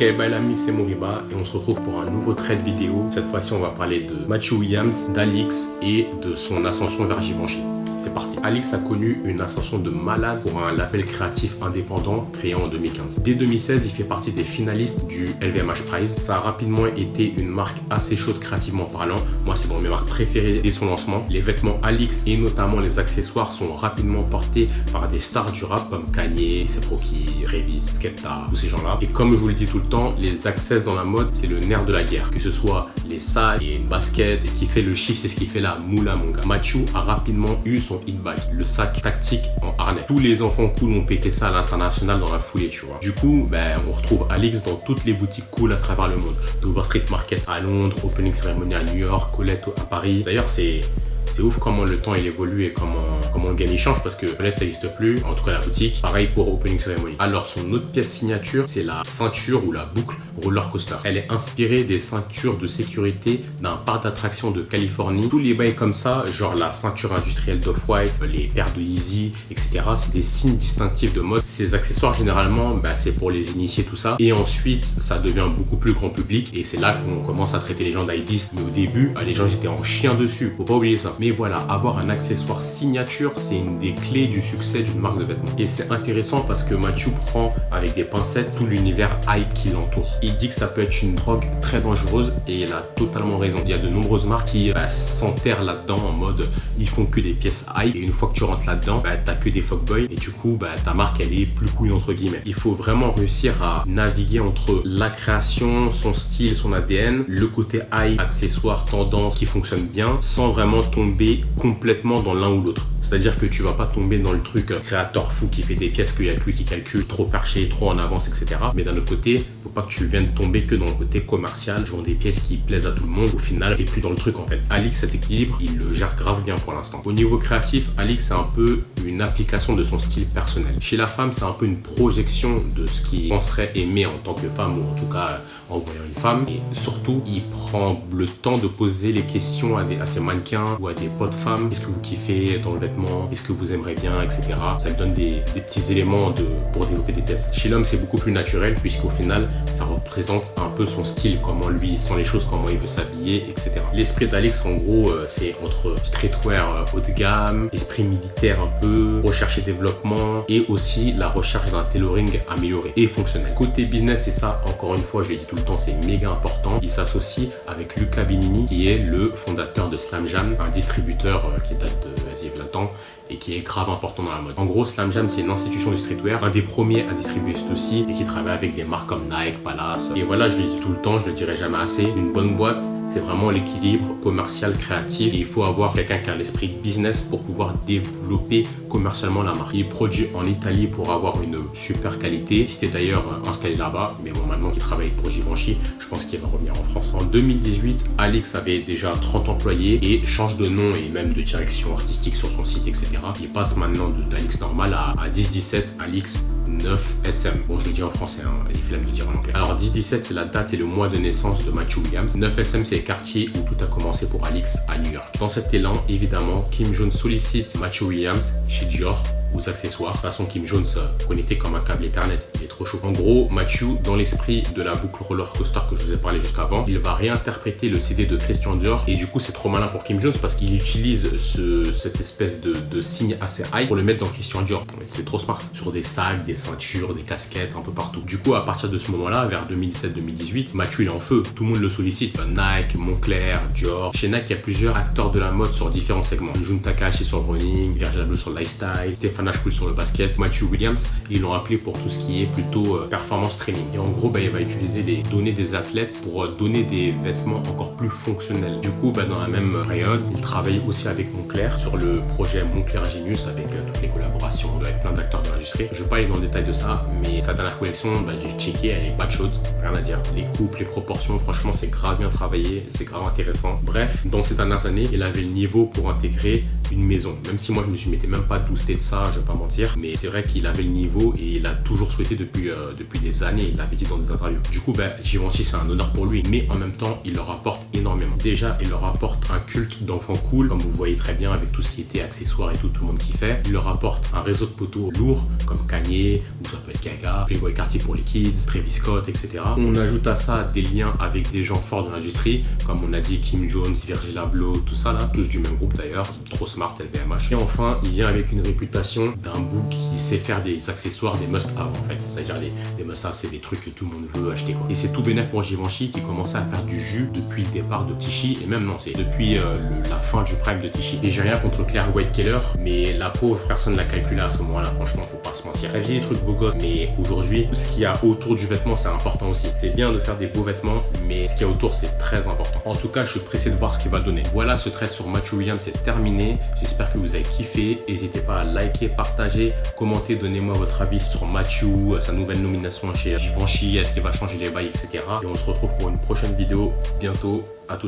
Ok, bye l'ami, c'est Moriba et on se retrouve pour un nouveau trade vidéo. Cette fois-ci, on va parler de Matthew Williams, d'Alix et de son ascension vers Givenchy. C'est parti. Alix a connu une ascension de malade pour un label créatif indépendant créé en 2015. Dès 2016, il fait partie des finalistes du LVMH Prize. Ça a rapidement été une marque assez chaude créativement parlant. Moi, c'est dans mes marques préférées dès son lancement. Les vêtements Alix et notamment les accessoires sont rapidement portés par des stars du rap comme Kanye, A$AP Rocky, Revis, Skepta, tous ces gens-là. Et comme je vous le dis tout le temps, les accessoires dans la mode, c'est le nerf de la guerre. Que ce soit les sacs, les baskets, ce qui fait le chiffre, c'est ce qui fait la moula, mon gars. Matthew a rapidement eu son hit bag, le sac tactique en harnais. Tous les enfants cool ont pété ça à l'international dans la foulée, tu vois. Du coup, on retrouve Alix dans toutes les boutiques cool à travers le monde. Dover Street Market à Londres, Opening Ceremony à New York, Colette à Paris. D'ailleurs, c'est ouf comment le temps il évolue et comment le game il change parce que Colette ça n'existe plus, en tout cas la boutique. Pareil pour Opening Ceremony. Alors son autre pièce signature, c'est la ceinture ou la boucle roller coaster. Elle est inspirée des ceintures de sécurité d'un parc d'attractions de Californie. Tous les bails comme ça, genre la ceinture industrielle d'Off-White, les paires de Yeezy, etc. C'est des signes distinctifs de mode. Ces accessoires généralement, c'est pour les initiés tout ça. Et ensuite, ça devient beaucoup plus grand public et c'est là qu'on commence à traiter les gens d'hypebeast. Mais au début, les gens étaient en chien dessus. Faut pas oublier ça. Mais voilà, avoir un accessoire signature, c'est une des clés du succès d'une marque de vêtements. Et c'est intéressant parce que Matthew prend avec des pincettes tout l'univers hype qui l'entoure. Il dit que ça peut être une drogue très dangereuse et il a totalement raison. Il y a de nombreuses marques qui s'enterrent là-dedans en mode ils font que des pièces hype et une fois que tu rentres là-dedans, t'as que des fuckboys et du coup, ta marque elle est plus cool entre guillemets. Il faut vraiment réussir à naviguer entre la création, son style, son ADN, le côté hype, accessoire, tendance qui fonctionne bien sans vraiment tomber complètement dans l'un ou l'autre. C'est-à-dire que tu vas pas tomber dans le truc créateur fou qui fait des pièces qu'il y a que lui qui calcule, trop perché, trop en avance, etc. Mais d'un autre côté, faut pas que tu viennes tomber que dans le côté commercial, genre des pièces qui plaisent à tout le monde. Au final, t'es plus dans le truc en fait. Alix, cet équilibre, il le gère grave bien pour l'instant. Au niveau créatif, Alix, c'est un peu une application de son style personnel. Chez la femme, c'est un peu une projection de ce qu'il penserait aimer en tant que femme, ou en tout cas en voyant une femme. Et surtout, il prend le temps de poser les questions à ses mannequins ou à des potes femmes. Qu'est-ce que vous kiffez dans le vêtement? Est-ce que vous aimeriez bien, etc. Ça lui donne des petits éléments pour développer des tests. Chez l'homme, c'est beaucoup plus naturel puisqu'au final, ça représente un peu son style, comment lui il sent les choses, comment il veut s'habiller, etc. L'esprit d'Alix, en gros, c'est entre streetwear haut de gamme, esprit militaire un peu, recherche et développement et aussi la recherche d'un tailoring amélioré et fonctionnel. Côté business, et ça, encore une fois, je l'ai dit tout le temps, c'est méga important. Il s'associe avec Luca Vinini, qui est le fondateur de Slam Jam, un distributeur qui date de 20 ans et qui est grave important dans la mode. En gros, Slam Jam, c'est une institution du streetwear, un des premiers à distribuer ceci et qui travaille avec des marques comme Nike, Palace. Et voilà, je le dis tout le temps, je le dirai jamais assez. Une bonne boîte, c'est vraiment l'équilibre commercial, créatif. Et il faut avoir quelqu'un qui a l'esprit business pour pouvoir développer commercialement la marque. Il produit en Italie pour avoir une super qualité. C'était d'ailleurs installé là-bas, mais bon, maintenant qu'il travaille pour Givenchy, je pense qu'il va revenir en France. En 2018, Alix avait déjà 30 employés et change de nom et même de direction artistique sur son site, etc. Il passe maintenant d'Alix normal à 1017 Alix 9 SM. Bon, je le dis en français, il est flemme de le dire en anglais. Alors 1017, c'est la date et le mois de naissance de Matthew Williams. 9 SM, c'est les quartiers où tout a commencé pour Alix à New York. Dans cet élan, évidemment, Kim Jones sollicite Matthew Williams chez Dior aux accessoires. De toute façon, Kim Jones connecté comme un câble Ethernet, il est trop chaud. En gros, Matthew, dans l'esprit de la boucle roller coaster que je vous ai parlé juste avant, il va réinterpréter le CD de Christian Dior et du coup, c'est trop malin pour Kim Jones parce qu'il utilise cette espèce de signe assez high pour le mettre dans Christian Dior. C'est trop smart. Sur des sacs, des ceintures, des casquettes, un peu partout. Du coup, à partir de ce moment-là, vers 2017-2018, Matthew il est en feu. Tout le monde le sollicite. Nike, Moncler, Dior. Chez Nike, il y a plusieurs acteurs de la mode sur différents segments. Jun Takahashi sur le running, Virgil Abloh sur le lifestyle, Stefan Ashpool sur le basket, Matthew Williams, ils l'ont appelé pour tout ce qui est plutôt performance training. Et en gros, il va utiliser les données des athlètes pour donner des vêtements encore plus fonctionnels. Du coup, dans la même période, il travaille aussi avec Moncler sur le projet Moncler Genius avec toutes les collaborations avec plein d'acteurs de l'industrie. Je vais pas aller dans le détail de ça, mais sa dernière collection, j'ai checké, elle est pas chaude, rien à dire. Les coupes, les proportions, franchement, c'est grave bien travaillé, c'est grave intéressant. Bref, dans ces dernières années, il avait le niveau pour intégrer une maison. Même si moi, je me m'étais même pas boosté de ça, je vais pas mentir, mais c'est vrai qu'il avait le niveau et il a toujours souhaité depuis des années, il l'avait dit dans des interviews. Du coup, Givenchy, c'est un honneur pour lui, mais en même temps, il leur apporte énormément. Déjà, il leur apporte un culte d'enfants cool, comme vous voyez très bien avec tout ce qui était accessoires et tout le monde kiffait. Il leur apporte un réseau de poteaux lourd, comme Kanye, ou ça peut être Gaga, Playboy Cartier pour les kids, Travis Scott, etc. On ajoute à ça des liens avec des gens forts de l'industrie, comme on a dit Kim Jones, Virgil Abloh, tout ça là, tous du même groupe d'ailleurs, trop smart LVMH. Et enfin, il vient avec une réputation d'un book qui sait faire des accessoires, des must-have en fait. C'est-à-dire des must-have, c'est des trucs que tout le monde veut acheter quoi. Et c'est tout bénéf pour Givenchy qui commençait à perdre du jus depuis le départ de Tichy, et même non, c'est depuis la fin du prime de Tichy. Et j'ai rien contre Claire White-Keller, mais la pauvre, personne ne l'a calculé à ce moment-là, franchement, faut pas se mentir. Elle faisait des trucs beaux gosses, mais aujourd'hui, tout ce qu'il y a autour du vêtement, c'est important aussi. C'est bien de faire des beaux vêtements, mais ce qu'il y a autour, c'est très important. En tout cas, je suis pressé de voir ce qu'il va donner. Voilà, ce trade sur Matthew Williams est terminé. J'espère que vous avez kiffé. N'hésitez pas à liker, partager, commenter, donnez-moi votre avis sur Matthew, sa nouvelle nomination chez Givenchy, est-ce qu'il va changer les bails, etc. Et on se retrouve pour une prochaine vidéo bientôt. À tout.